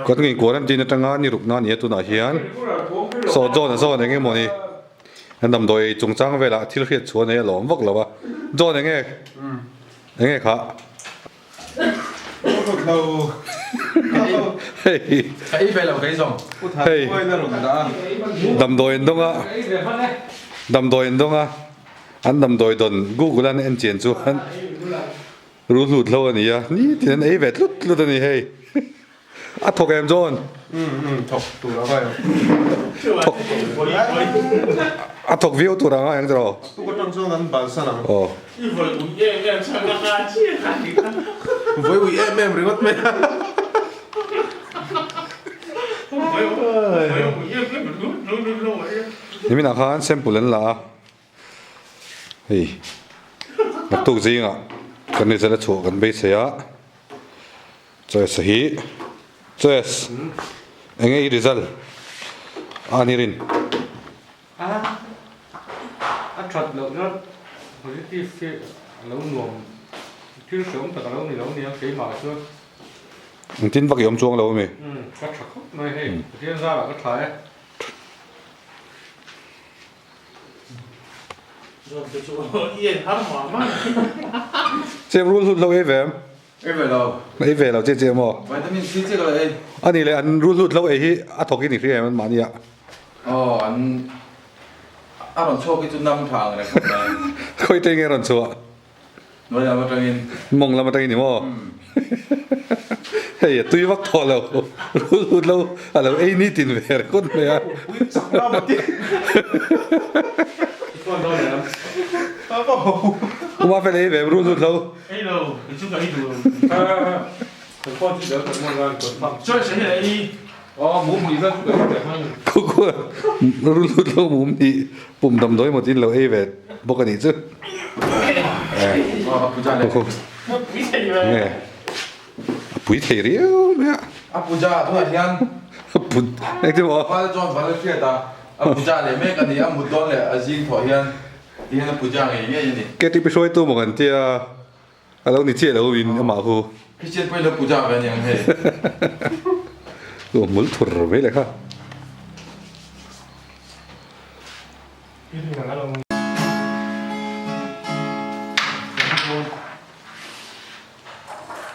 có những quarantine trong ngã như lúc nào nhớ tụi nó hiền so này nghe mồi này anh nằm đôi trung trang về là thiếu khiết chuột này lỏm vóc là ba do này nghe khá cái về là cái dòng đầm đôi đông á anh đầm đôi đồn Google anh chuyển cho anh lút lâu này à ní thì anh ấy về lút này hay à thuộc em John thuộc tụi nó vậy à thuộc view tụi nó anh rồi tụi có trong số anh bán sao nào với ui em rồi mất mẹนี่มีนักข่าวเซมปุลันละเฮ้ยนักตุกจริงอ่ะกันนี่จะได้โชว์กันไปเสียจอยสฮีจอยสเอ็งไงรีซัลอันนี้รินช็อตเราเนาะโพซิทีฟเราหน่วงที่สมแต่เราเนี่ยเสียมาช่วย tin bạc yếm chuông lâu mày cácช็อตไม่ให้ที่นั่นra làก็ถ่ายxem rule lâu ấy về em về đâu ấy về lâu chơi mà vitamin C cái này anh này là anh rule lâu ấy hi à thuộc cái này khi em mà đi ạ anh còn cho cái chút năm tháng này khơi tay nghe rồi chua nói là một trong mong là một tay này mà hey tuy vắt thọ lâu rule lâu à lâu ấy ní tin về con mày à mà phải lấy về rule lâu ấy đâu chúng ta đi đường con chỉ đỡ phần ngon còn bằng chơi sẽ là đi muốn gì ra cũng được hơn cô rule lâu muốn đi bùm đầm đói một tin lâu ấy về bốc cái này chứ không nghe bụi thề riêu mẹ Abuja thôi anh bụi anh thấy không phải cho phải cái ta Abuja này mấy cái này anh muốn đón là azin thôi anh thì anh Abuja này nghe gì cái tiếp theo tôi một cái tia à lâu này chia lâu win mà hồ cái chuyện bây giờ Abuja về nhà hay rồi muốn thổi về lại ha cái gì là nó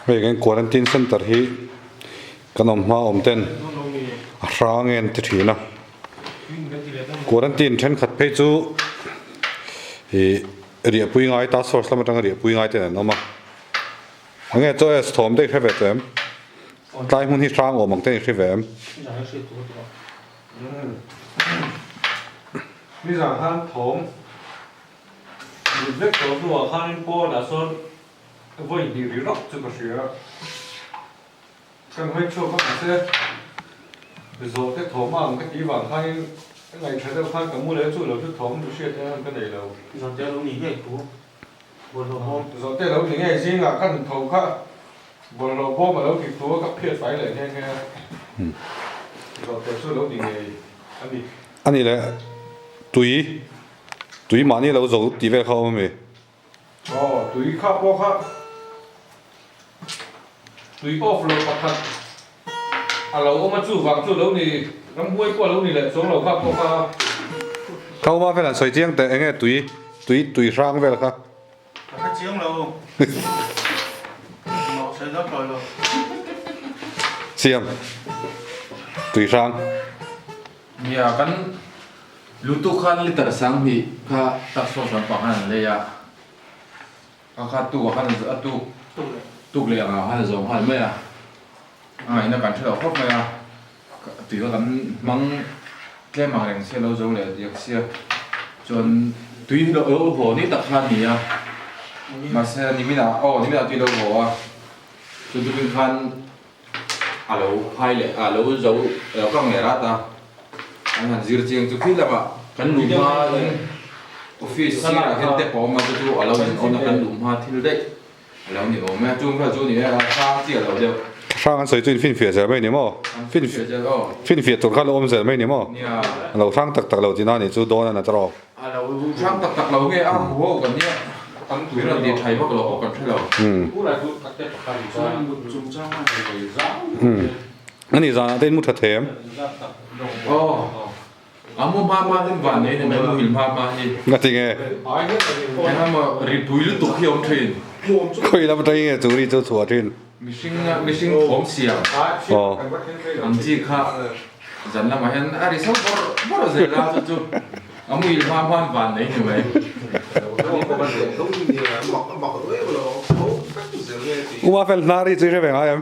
về cái quarantine center hi cái nòng hoa tên rang en thì na quarantine trên khát phê chú thì địa bùi ngay ta source làm trong địa bùi ngay thế này nó mà anh nghe cho storm đây phải về em tai muốn hi rang ở mong tên phải về em bây giờ han thống việc đó vừa han po đã son với đi đi róc cho cái gì cần phải cho các bạn xem bây giờ cái thống mà cái tí vàng hay cái ngày thấy đâu han cả mua lấy chỗ là cái thống được xuyên cái này đâu rồi chơi luôn nghỉ ngày cũ buồn rồi rồi cái đâu những ngày riêng là các thống khác buồn rồi bố mà đâu thì thua các phiệt phải lại nghe rồi cái số đâu thì ngày anh này là túi mà này lâu rồi tí về không mày túi khác bó khác túi off rồi bắt thật à lâu mà chủ vàng chủ lâu này năm mươi qua lâu này lại xuống lâu khác bó khác không mà phải là soi chiangแต่anh nghe túi rang về là khác cái chiếng đâu nó sẽ rất rồi rồi xiêm túi rang nhà kan lutu khan liter sang hi kha tak so san pa han le ya kha tu khan za tu le nga han zo han me ya ai na kan thelo khop me ya ti lo kan mang tle ma reng se lo zo le yak sia chon tui lo ho ni tak khan ni ya ma se ni mi na tui lo ho a chon tu khan alo hai le alo zo lo kang le ra ta anh hẳn dìr chiang chú khi là mà cắn lùm hoa office xí là hiện tại có mà chú ở lâu nên ông là cắn lùm hoa thì đấy lâu thì ông mẹ chú phải chú thì là sao chỉ ở lâu đều sang anh soi tuyên phim phía giờ mấy niệm mò phim phía tụi khăn ôm giờ mấy niệm mò lâu sang tắc lâu thì nào thì chú đón là trò lâu sang tắc lâu nghe ăn hú còn nhé cắn tuổi là đi thấy bắt lâu còn thấy lâu cú là cú tắc tết tắc gì cho chúng trong này phải giáo anh ấy ra tên một thật thêm Ồ, amo mama đến vạn này mẹ mua mama gì, ngắt thì nghe em mà rít đuôi lúc tục khi ông thuyền, coi là một cái nghe chú đi cho chùa trên mình sinh thốn xìa, ồ anh chị khác, dẫn là mà hiện đi sau bao bao giờ ra cho chú, amo mama vạn này mẹ, Uma phải nãy đi chơi về ngay em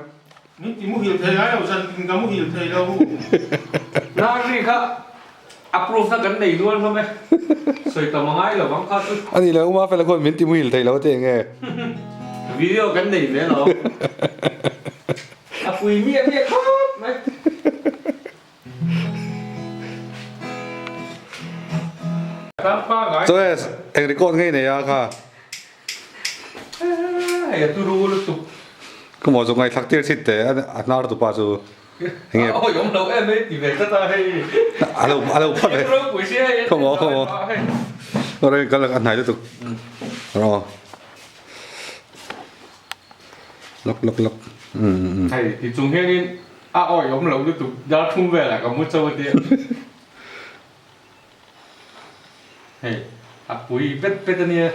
Ni imu hil thầy ai đâu dân kamu hil thầy đâu. Nari ka approve na kan nei luôn không em? Soi tao mangai lo bang ka tu anh ấy là Uma phải là con miếng tim mùi thấy lâu thế nghe video kan nei le lo. Apui mie khóc mày. Tanpa ngai. cho em anh đi con ngay này à cả Ai tu ru lu tu. có một số ngày thắc tiêu xịt thế anh nào tụi bà chú anh nghe Ôi ông đâu em ấy thì về ta hay. alo phát đấy không có rồi đây cái là anh này tụi rồi lọc Thầy thì chúng hiện in ôi ông lâu tụ đã thung về lại có một châu tiền. Hey, apui bet nia.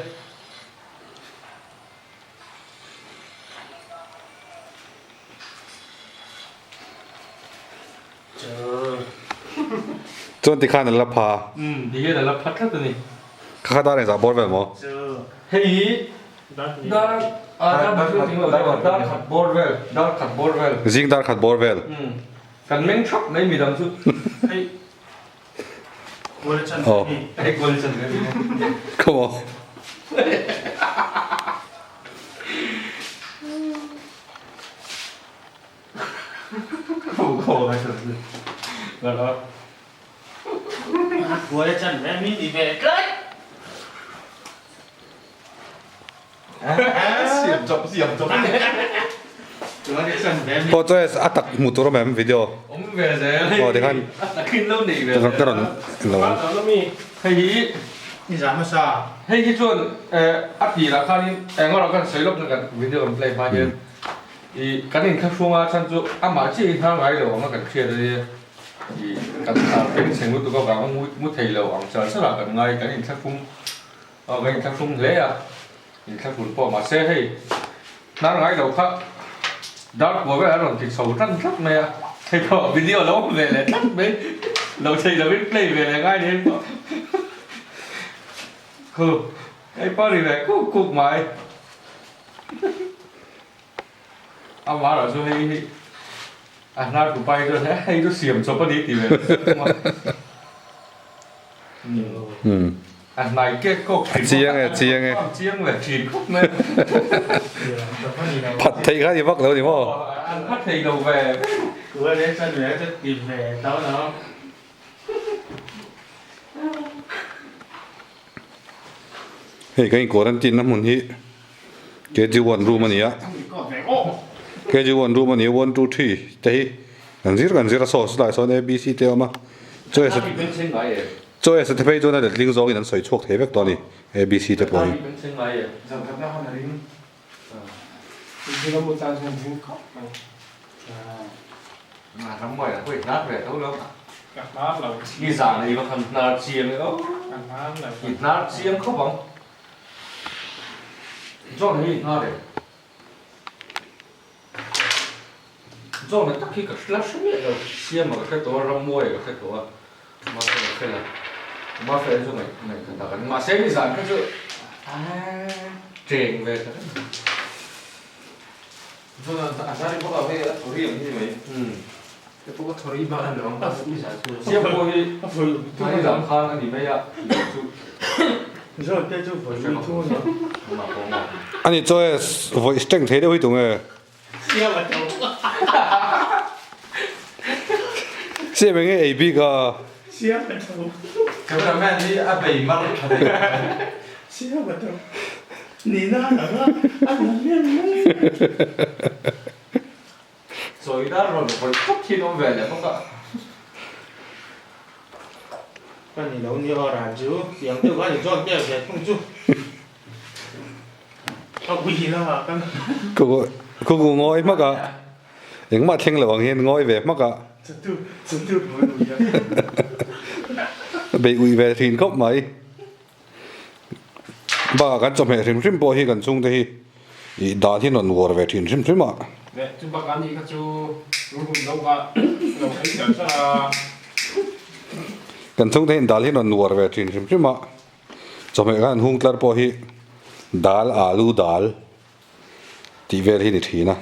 cho anh thì khăn là phá Thì cái là phát hết rồi nè. khá đa này giả bớt về mà Chờ. Hey, Đó. đã đã chưa tiếng là đã khát bột về. riêng đa khát bớt về Cần miếng chóc đấy mì đằng chút. Hey. Vừa chân Ồ. thì Hey, quên chân cái gì. không Khổ này thật sự. Đó. vừa chân em đi thì về cất. Xiểm chọc. Vừa chân em đi. có cho em ăn tắc một tổ mềm video Ông về rồi. Ồ, thì khăn. Khi lâu nỉ về. cái đó lâu Đó nó mi. Hey, Đi ra mà sao? hey cái chuyện áp gì là khăn ngon là cần xây lốc là cần video còn play bao nhiêu. Thì cái này khác phương chân chú mà chỉ thang gái rồi nó cần chia rồi. Thì cầnเป็นสิ่งที่ตัวเรามุดเทเราอังเจอสลับกันไงกันอีกทั้งฟุ้งกันอีกทั้งฟุ้งเละอีกทั้งฝุ่นปอมาเซ่ให้นั่นไงเราครับดาวหัวไปแล้วเราติดโซ่ตั้งทักไหมอ่ะให้พอวิดีโอเราเวลาตั้งไหมเราใช้เราไม่เพลย์เวลาง่ายเนี่ยคือไอ้ป้านี่แหละกุ๊กไม้เอามาเราช่วยน่ากูไปด้วยนะให้ดูเสียมชอบปนิดดีเลยไหนเก๊กก็เจียงเลยฉีดคุกเลย ผัดไทยkhác gì bắc đâu thì mà ăn phát thì đầu về Vừa đến chân về cho tìm về đó nó. cái của anh tin lắm muốn hi cái chữ one room này á Còn về ô. cái chữ one room này 1 2 3 đây gần zero source lại số A B C tiêu mà cho emเป็นเช่นไรอ่ะ cho em sẽ thấy cho nên là liên dòng thì nó soi chuộc thế việc đó này A B C tiêu rồi เป็นเช่นไรอ่ะ dẫn các nó là đi, Thì nó một trang xem cũng khóc. mà thắm mày là quỷ nát về đâu đâu Cả mát là đi giả này mà thằng nát chiên nữa cả mát là thịt nát chiên không bằng cho này thịt nát đấy cho này tắc khi cả lát súp rồi chiên mà cái tổ rau muôi cái tổ mà phải là mà phải cho này này thằng ta mà sẽ đi giả cái sự truyền về cái cho nên anh ra đi bắt đầu với thủ điểm như vậy, cái bố thủ điểm mà nó nó phụ giả chiên muôi nó phụ hai giảm khang anh đi mấy ạ rồi cái chú phải đi thu nữa. mà có mà anh ấy cho em với strength thế đâu tụi người Xe vào đầu. xem mấy cái A B cả Xe vào đầu. cái là mẹ đi ăn bể mà Xe vào đầu. Nì na là nó ăn nó miên rồi đã rồi còn cấp khi nó về là không ạ cái này nấu nhiều là chú tiếng tôi gọi để cho cái về không chú có quỳ đâu mà con cô ngồi mà cả ยังมาเท่งเหลวงเห็นง่อยเวมากอะ Chúng tôi mới đủ vậy. ไปอุยเวทินครบไหมบ้ากันจมเหตุริมๆปอฮีกันซุงที่อีดาที่นนวัวเวทินริมๆอ่ะ 네, 좀 바깥이 가지고 요금 너가 너가 괜찮아. กันซุงที่ดาที่นนวัวเวทินริมๆอ่ะจมเหตุกันหุงตลาดปอฮีดาลอาลูดาลที่เวทินทีนะ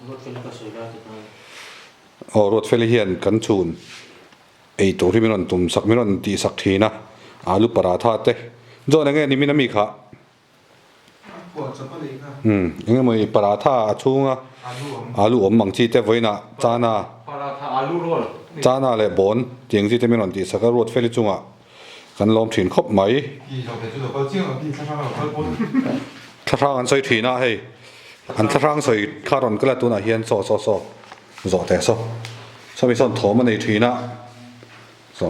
Nó phải là sợi ra thì thôi. โอ้รถเฟลิเฮียนกันชูนไอตัวที่มีนนตุ่มสักมีนนตีสักทีนะอาลูปราทาเต้โจนั่งไงนี่มีน้ำมีค่ะ Của chấm có gì ha? ยังไงมีปราทาชุ่งอ่ะ Alu ấm. อาลูอมบางทีเต้ไว้นะจานา Paratha alu roll. จานาเลยบอนเจียงที่เต้มีนนตีสักรถเฟลิจุงอ่ะกันลมถิ่นครบไหม Kỳ đầu để cho được bao nhiêu mà kỳ sao sao mà bao nhiêu. ถ้าทางอันใส่ทีนะเฮ้ยอันถ้าทางใส่คารอนก็แล้วตัวน่ะเฮียนโซโซแต่โซมีส่วนถมมันในทีนะโซ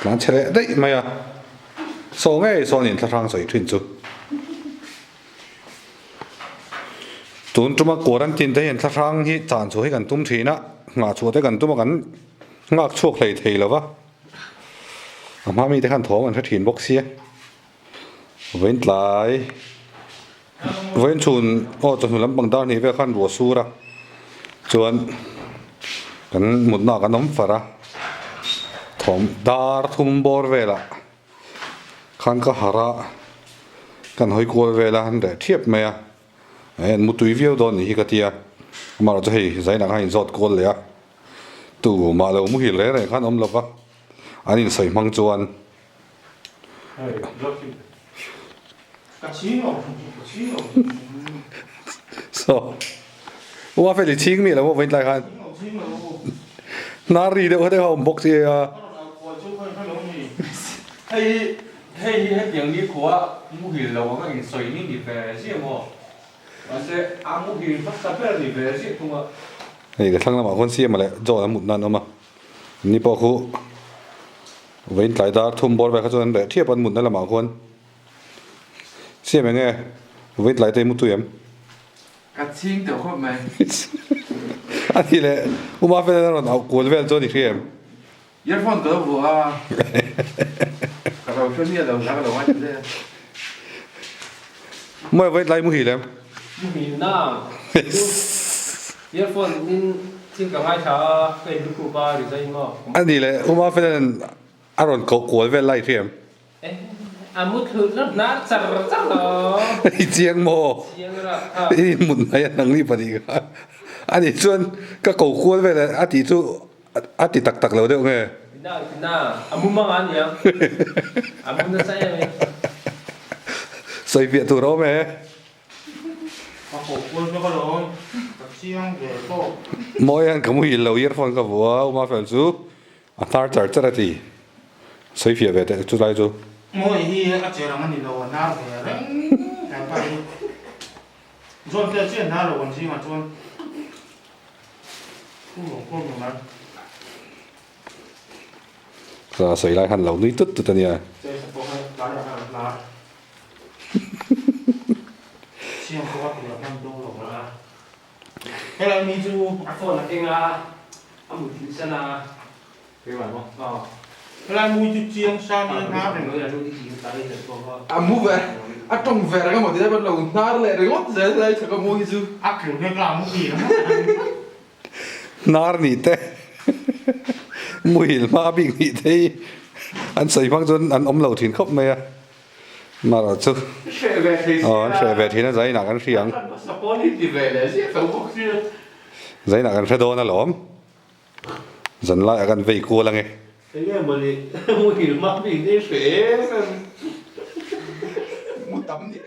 นั่นเฉลยได้ไหมอ่ะโซไงโซนี่ถ้าทางใส่ทิ้งจุตุนจุมากวนตินได้เห็นถ้าทางที่จานช่วยกันตุ้มทีนะงาช่วยได้กันตุ้มกันงาช่วยเลยทีแล้ววะอามามีแต่ขันถมมันถ้าถีนบกเสียเว้นหลายเว้นชุนโอ้จนถึงลำบางด้านนี้เว้ขันรัวสู้ละจวนกันหมุนหน้ากันน้ำฝาถมดาร์ทุ่มบอร์เวล่ะขันก็หาระกันหอยกลัวเวลาหันแต่เทียบไหมอ่ะเอ็นมุตุยวิวโดนนี่ก็เตียมาเราจะให้ใจหนักให้จอดกวนเลยอ่ะตู่มาเรามุหิเลยเลยขันอมลับวะอันนี้ใส่มังจวน Cá chín không? Cá chín không? โซ่ว่าเฟลิชิงมีแล้วว่าเว้นไรกัน Chín không? นารีเดี๋ยวเขาได้เขาบอกเสีย Nó là của chú không phải lỗi gì. Hay tiếng đi của mu hỉ lâu mà cái sợi ní đi về gì mà. Mà sẽ mu hỉ phát sắp về đi về gì không ạ? นี่เดี๋ยวทั้งละหมาคนเสียมาแล้วจอดหมุนนั่นเอามานี่พอคู่เว้นหลายดาทุ่มบอลไปเขาจนแต่เทียบกันหมุนนั่นละหมาคนเสียไหมไงเว้นหลายเตมุตุยม กัดชิงเดี๋ยวครบไหม อันนี้แหละอุมาเฟนนั่นเอากวนเวลจนอีกเทียม ยัดฟอนเตอร์บัวเราช่วยเนี่ยเรารักเราว่าจะได้ เมื่อเว้นหลายมุหีแล้ว nhìn na earphone in xin cả hai cháu cái đứa cụ ba để dây mà อันนี้แหละอุมาเฟนอารอนกกวนเวลไล่เทียม à mút thứ rất nát chặt chặt đó เจียงโม chiang ra à นี่หมุนอะไรนั่งนี่พอดีกันอันนี้ส่วนก็กกวนเวลอาทิตย์สู้อาทิตย์ตักเราเดี๋ยวไง na à muốn mang ăn nhá à muốn nó say này ใส่เบียดตัวเราไหม Mà khổ quân cho có lỗi. Cá chín về cô. มอยันกับมุหิเราเยอะฟังกับวัวอุมาเฟลซูอัตราจัดจัดทีใส่เฟียเวทจุดไรจู Mỗi khi các chế là mình đi đâu nào về đấy. Cái phải. Chôn theo chuyện nào là còn gì mà chôn. Không mà. ก็ใส่ไรหันเหล่านี้ตุ๊ดตุ๊ดเนี่ย Chơi sẽ có hay lá là lá. Chiên có thì là 5 đô rồi mà. Cái này mi chú iPhone là cái à à một tí xem là Cái bản không? ờ cái này mùi chú chiên sao như nào phải này. nói là đôi tí ta đây là có À mu về. À trong về là cái một tí bắt đầu ná lại rồi gót dễ đây cho có mua chứ. Ác kiểu việc làm cái gì đó. นาร์นี่เต้มุหิลมาบิงนี่เต้อันใส่ฟังจนอันอมเหล่าถิ่นครบไหมอะมาแล้วจู Sẽ về thì อ๋อใส่เวทีนั่นใจหนักกันเสียง Sắp bó đi thì về để sẽ phải bốc chưa. ใจหนักกันแค่โดนนะหลอมสันไล่กันไปกลัวละไง thế nghe mà đi mua thì mắc thì đi phải Muốn tắm đi.